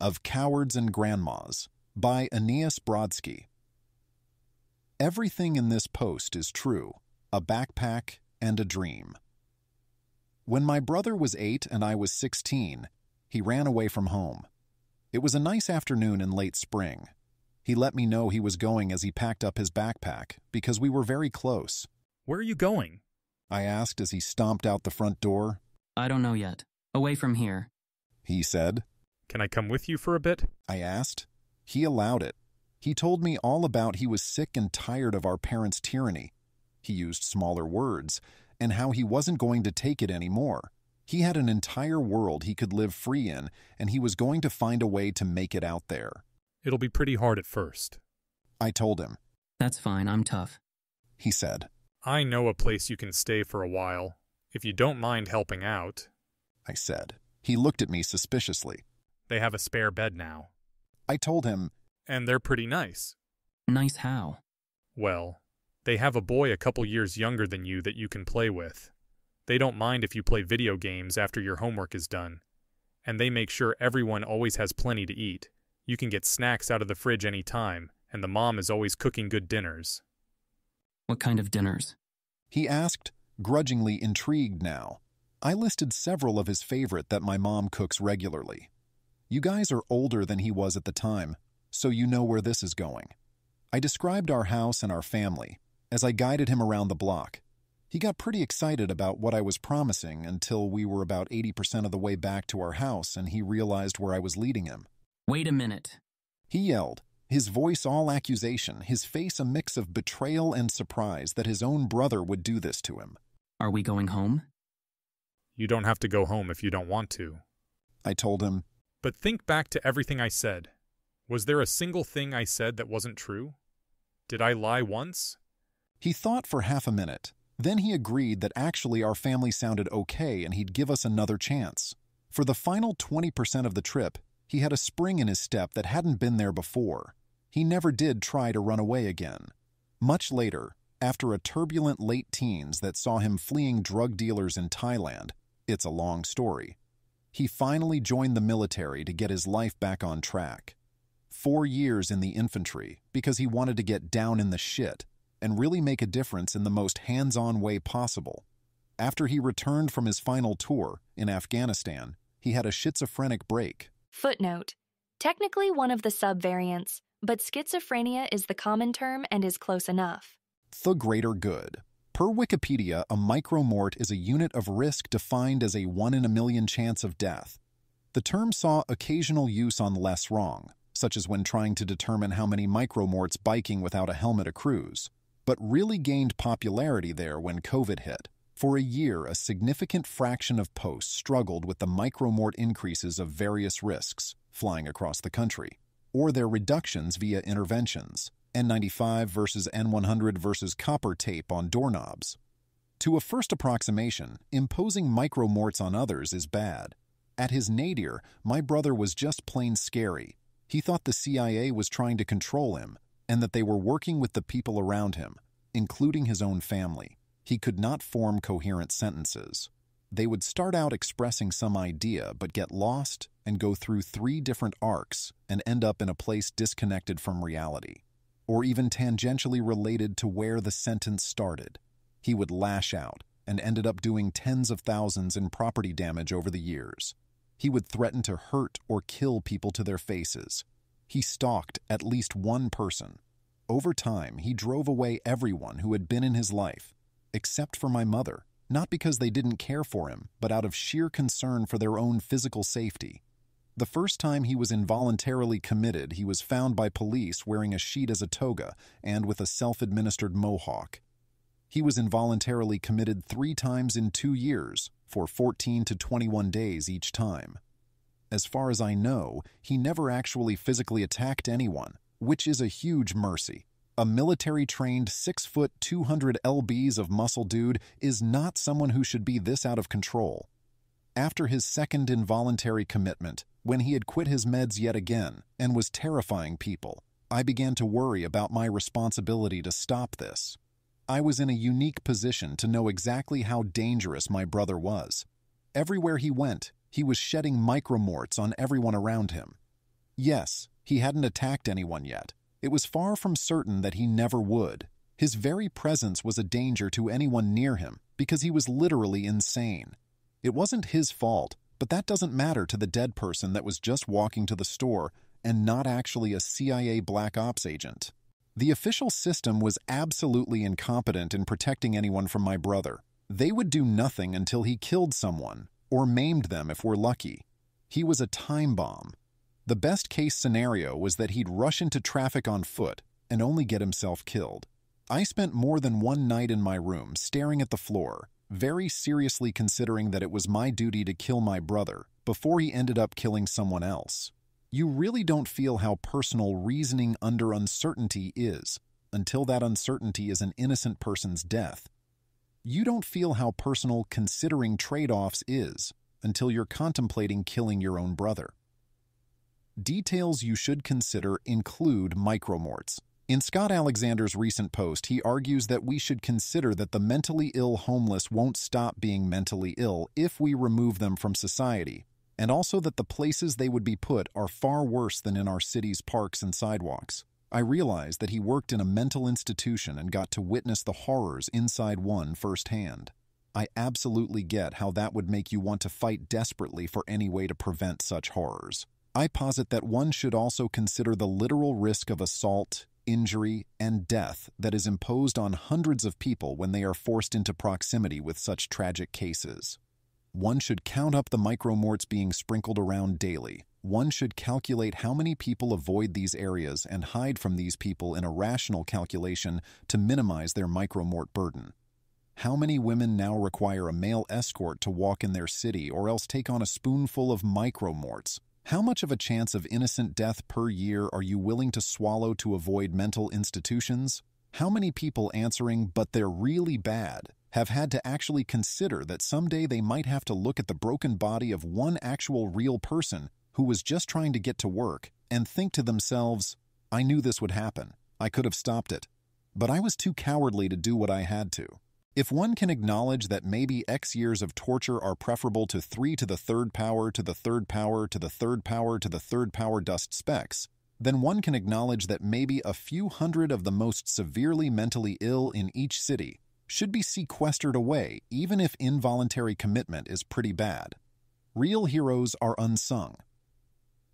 Of Cowards and Grandmas by Eneasz Brodski. Everything in this post is true, a backpack and a dream. When my brother was 8 and I was 16, he ran away from home. It was a nice afternoon in late spring. He let me know he was going as he packed up his backpack because we were very close. Where are you going? I asked as he stomped out the front door. I don't know yet. Away from here. He said. Can I come with you for a bit? I asked. He allowed it. He told me all about he was sick and tired of our parents' tyranny. He used smaller words, and how he wasn't going to take it anymore. He had an entire world he could live free in, and he was going to find a way to make it out there. It'll be pretty hard at first. I told him. That's fine, I'm tough. He said. I know a place you can stay for a while, if you don't mind helping out. I said. He looked at me suspiciously. They have a spare bed now. I told him. And they're pretty nice. Nice how? Well, they have a boy a couple years younger than you that you can play with. They don't mind if you play video games after your homework is done. And they make sure everyone always has plenty to eat. You can get snacks out of the fridge any time, and the mom is always cooking good dinners. What kind of dinners? He asked, grudgingly intrigued now. I listed several of his favorite that my mom cooks regularly. You guys are older than he was at the time, so you know where this is going. I described our house and our family as I guided him around the block. He got pretty excited about what I was promising until we were about 80% of the way back to our house and he realized where I was leading him. Wait a minute. He yelled, his voice all accusation, his face a mix of betrayal and surprise that his own brother would do this to him. Are we going home? You don't have to go home if you don't want to. I told him. But think back to everything I said. Was there a single thing I said that wasn't true? Did I lie once? He thought for half a minute. Then he agreed that actually our family sounded okay and he'd give us another chance. For the final 20% of the trip, he had a spring in his step that hadn't been there before. He never did try to run away again. Much later, after a turbulent late teens that saw him fleeing drug dealers in Thailand, it's a long story, he finally joined the military to get his life back on track. 4 years in the infantry because he wanted to get down in the shit and really make a difference in the most hands-on way possible. After he returned from his final tour in Afghanistan, he had a schizophrenic break. Footnote: technically one of the subvariants, but schizophrenia is the common term and is close enough. The greater good. Per Wikipedia, a micromort is a unit of risk defined as a 1 in a million chance of death. The term saw occasional use on less wrong, such as when trying to determine how many micromorts biking without a helmet accrues, but really gained popularity there when COVID hit. For a year, a significant fraction of posts struggled with the micromort increases of various risks flying across the country, or their reductions via interventions. N95 versus N100 versus copper tape on doorknobs. To a first approximation, imposing micromorts on others is bad. At his nadir, my brother was just plain scary. He thought the CIA was trying to control him and that they were working with the people around him, including his own family. He could not form coherent sentences. They would start out expressing some idea but get lost and go through 3 different arcs and end up in a place disconnected from reality, or even tangentially related to where the sentence started. He would lash out and ended up doing tens of thousands in property damage over the years. He would threaten to hurt or kill people to their faces. He stalked at least one person. Over time, he drove away everyone who had been in his life, except for my mother, not because they didn't care for him, but out of sheer concern for their own physical safety. The first time he was involuntarily committed, he was found by police wearing a sheet as a toga and with a self-administered mohawk. He was involuntarily committed 3 times in 2 years, for 14 to 21 days each time. As far as I know, he never actually physically attacked anyone, which is a huge mercy. A military-trained 6-foot, 200 lbs of muscle dude is not someone who should be this out of control. After his second involuntary commitment, when he had quit his meds yet again and was terrifying people, I began to worry about my responsibility to stop this. I was in a unique position to know exactly how dangerous my brother was. Everywhere he went, he was shedding micromorts on everyone around him. Yes, he hadn't attacked anyone yet. It was far from certain that he never would. His very presence was a danger to anyone near him because he was literally insane. It wasn't his fault, but that doesn't matter to the dead person that was just walking to the store and not actually a CIA Black Ops agent. The official system was absolutely incompetent in protecting anyone from my brother. They would do nothing until he killed someone, or maimed them if we're lucky. He was a time bomb. The best-case scenario was that he'd rush into traffic on foot and only get himself killed. I spent more than one night in my room staring at the floor, very seriously considering that it was my duty to kill my brother before he ended up killing someone else. You really don't feel how personal reasoning under uncertainty is until that uncertainty is an innocent person's death. You don't feel how personal considering trade-offs is until you're contemplating killing your own brother. Details you should consider include micromorts. In Scott Alexander's recent post, he argues that we should consider that the mentally ill homeless won't stop being mentally ill if we remove them from society, and also that the places they would be put are far worse than in our city's parks and sidewalks. I realized that he worked in a mental institution and got to witness the horrors inside one firsthand. I absolutely get how that would make you want to fight desperately for any way to prevent such horrors. I posit that one should also consider the literal risk of assault, injury, and death that is imposed on hundreds of people when they are forced into proximity with such tragic cases. One should count up the micromorts being sprinkled around daily. One should calculate how many people avoid these areas and hide from these people in a rational calculation to minimize their micromort burden. How many women now require a male escort to walk in their city or else take on a spoonful of micromorts? How much of a chance of innocent death per year are you willing to swallow to avoid mental institutions? How many people answering, "but they're really bad," have had to actually consider that someday they might have to look at the broken body of one actual real person who was just trying to get to work and think to themselves, "I knew this would happen. I could have stopped it. But I was too cowardly to do what I had to." If one can acknowledge that maybe X years of torture are preferable to 3 to the third power to the third power to the third power to the third power dust specks, then one can acknowledge that maybe a few hundred of the most severely mentally ill in each city should be sequestered away even if involuntary commitment is pretty bad. Real heroes are unsung.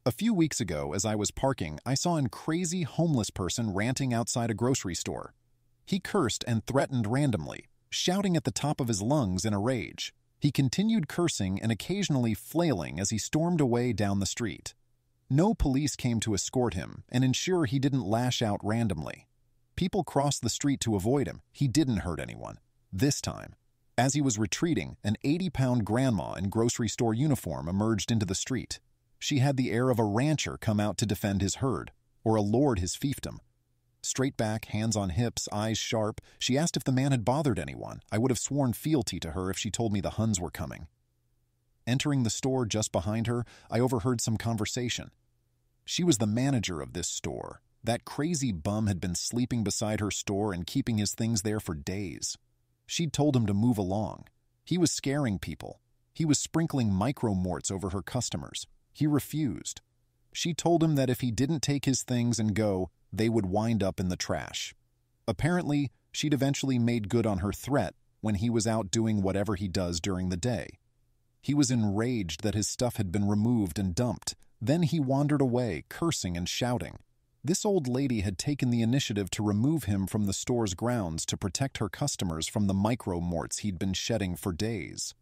A few weeks ago, as I was parking, I saw a crazy homeless person ranting outside a grocery store. He cursed and threatened randomly, shouting at the top of his lungs in a rage. He continued cursing and occasionally flailing as he stormed away down the street. No police came to escort him and ensure he didn't lash out randomly. People crossed the street to avoid him. He didn't hurt anyone. This time, as he was retreating, an 80-pound grandma in grocery store uniform emerged into the street. She had the air of a rancher come out to defend his herd, or a lord his fiefdom. Straight back, hands on hips, eyes sharp, she asked if the man had bothered anyone. I would have sworn fealty to her if she told me the Huns were coming. Entering the store just behind her, I overheard some conversation. She was the manager of this store. That crazy bum had been sleeping beside her store and keeping his things there for days. She'd told him to move along. He was scaring people. He was sprinkling micromorts over her customers. He refused. She told him that if he didn't take his things and go, they would wind up in the trash. Apparently, she'd eventually made good on her threat when he was out doing whatever he does during the day. He was enraged that his stuff had been removed and dumped. Then he wandered away, cursing and shouting. This old lady had taken the initiative to remove him from the store's grounds to protect her customers from the micromorts he'd been shedding for days.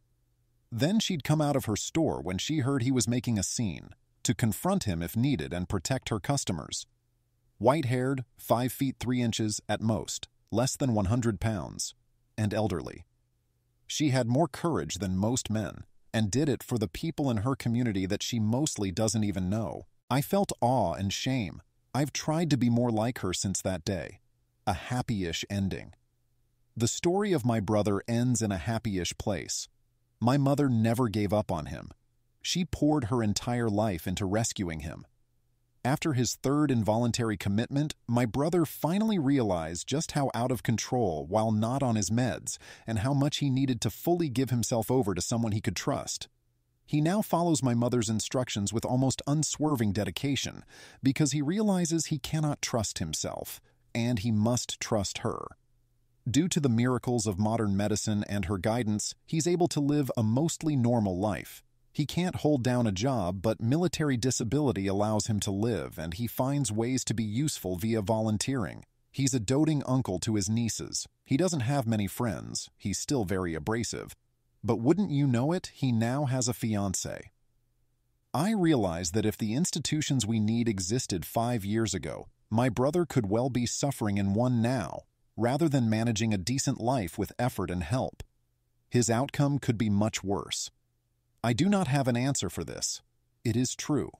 Then she'd come out of her store when she heard he was making a scene, to confront him if needed and protect her customers. White-haired, 5 feet 3 inches at most, less than 100 pounds, and elderly. She had more courage than most men, and did it for the people in her community that she mostly doesn't even know. I felt awe and shame. I've tried to be more like her since that day. A happy-ish ending. The story of my brother ends in a happy-ish place. My mother never gave up on him. She poured her entire life into rescuing him. After his third involuntary commitment, my brother finally realized just how out of control while not on his meds and how much he needed to fully give himself over to someone he could trust. He now follows my mother's instructions with almost unswerving dedication because he realizes he cannot trust himself, and he must trust her. Due to the miracles of modern medicine and her guidance, he's able to live a mostly normal life. He can't hold down a job, but military disability allows him to live, and he finds ways to be useful via volunteering. He's a doting uncle to his nieces. He doesn't have many friends. He's still very abrasive. But wouldn't you know it, he now has a fiancée. I realize that if the institutions we need existed 5 years ago, my brother could well be suffering in one now, rather than managing a decent life with effort and help. His outcome could be much worse. I do not have an answer for this. It is true.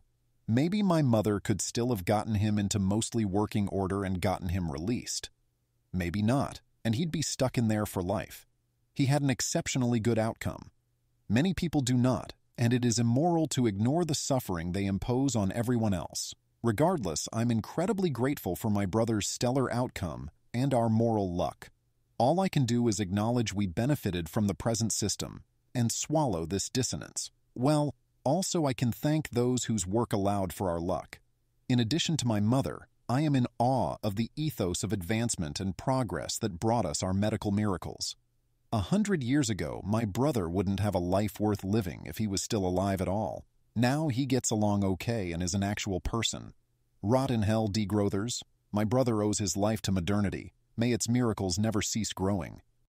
Maybe my mother could still have gotten him into mostly working order and gotten him released. Maybe not, and he'd be stuck in there for life. He had an exceptionally good outcome. Many people do not, and it is immoral to ignore the suffering they impose on everyone else. Regardless, I'm incredibly grateful for my brother's stellar outcome and our moral luck. All I can do is acknowledge we benefited from the present system and swallow this dissonance. Well, also I can thank those whose work allowed for our luck. In addition to my mother, I am in awe of the ethos of advancement and progress that brought us our medical miracles. 100 years ago, my brother wouldn't have a life worth living if he was still alive at all. Now he gets along okay and is an actual person. Rot in hell, degrowthers. My brother owes his life to modernity. May its miracles never cease growing.